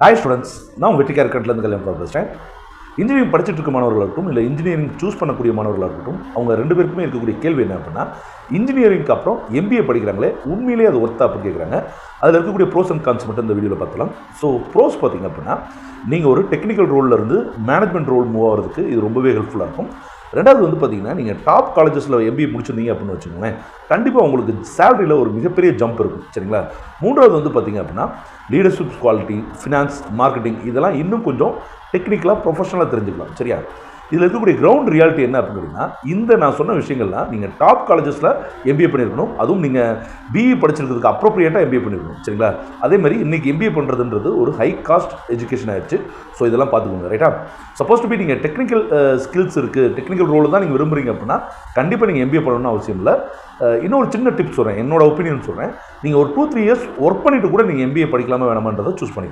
Hi students, நான் வெற்றிக்கார கண்ட்லேருந்து கல்யாணம் பேசுகிறேன். இன்ஜினியரிங் படிச்சுட்டு இருக்க மாணவர்களாக இருக்கட்டும், இல்லை இன்ஜினியரிங் சூஸ் பண்ணக்கூடிய மாணவர்களாக இருக்கட்டும், அவங்க ரெண்டு பேருக்குமே இருக்கக்கூடிய கேள்வி என்ன அப்படின்னா, இன்ஜினியரிங்க்கு அப்புறம் எம்பிஏ படிக்கிறாங்களே, உண்மையிலேயே அது ஒர்த்தா அப்படின்னு கேட்குறாங்க. அதில் இருக்கக்கூடிய ப்ரோஸ் அண்ட் கான்ஸ் மட்டும் இந்த வீடியோவில் பார்த்துலாம். ஸோ ப்ரோஸ் பார்த்தீங்க அப்படின்னா, நீங்கள் ஒரு டெக்னிக்கல் ரோல்லேருந்து மேனேஜ்மெண்ட் ரோல் மூவ் ஆகிறதுக்கு இது ரொம்பவே ஹெல்ப்ஃபுல்லாக இருக்கும். ரெண்டாவது வந்து பார்த்தீங்கன்னா, நீங்கள் டாப் காலேஜஸில் எம்பிஏ முடிச்சிருந்தீங்க அப்படின்னு வச்சுக்கோங்களேன், கண்டிப்பாக உங்களுக்கு சேலரியில் ஒரு மிகப்பெரிய ஜம்ப் இருக்கும். சரிங்களா? மூன்றாவது வந்து பார்த்தீங்க அப்படின்னா, லீடர்ஷிப் குவாலிட்டி, ஃபினான்ஸ், மார்க்கெட்டிங் இதெல்லாம் இன்னும் கொஞ்சம் டெக்னிக்கலாக ப்ரொஃபஷனலாக தெரிஞ்சுக்கலாம். சரியா? இதில் இருக்கக்கூடிய கிரவுண்ட் ரியாலிட்டி என்ன அப்படின்னா, இந்த நான் சொன்ன விஷயங்கள்லாம் நீங்கள் டாப் காலேஜஸில் எம்பிஏ பண்ணியிருக்கணும். அதுவும் நீங்கள் பிஇ படிச்சிருக்கிறதுக்கு அப்ரோப்ரியேட்டாக எம்பிஏ பண்ணியிருக்கணும். சரிங்களா? அதே மாதிரி இன்றைக்கி எம்பிஏ பண்ணுறதுன்றது ஒரு ஹை காஸ்ட் எஜுகேஷன் ஆயிடுச்சு. ஸோ இதெல்லாம் பார்த்துக்கோங்க. ரைட்டா? சப்போஸ் டு பி நீங்கள் டெக்னிக்கல் ஸ்கில்ஸ் இருக்குது, டெக்னிக்கல் ரோல் தான் நீங்கள் விரும்புகிறீங்க அப்படின்னா கண்டிப்பாக நீங்கள் எம்பிஏ பண்ணணும்னு அவசியம் இல்லை. இன்னொரு சின்ன டிப்ஸ் சொல்கிறேன், என்னோட ஒப்பீனியன் சொல்கிறேன். நீங்கள் ஒரு 2-3 இயர்ஸ் ஒர்க் பண்ணிவிட்டு கூட நீங்கள் எம்பிஏ படிக்கலாமா வேணாமான்றதை சூஸ் பண்ணிக்கலாம்.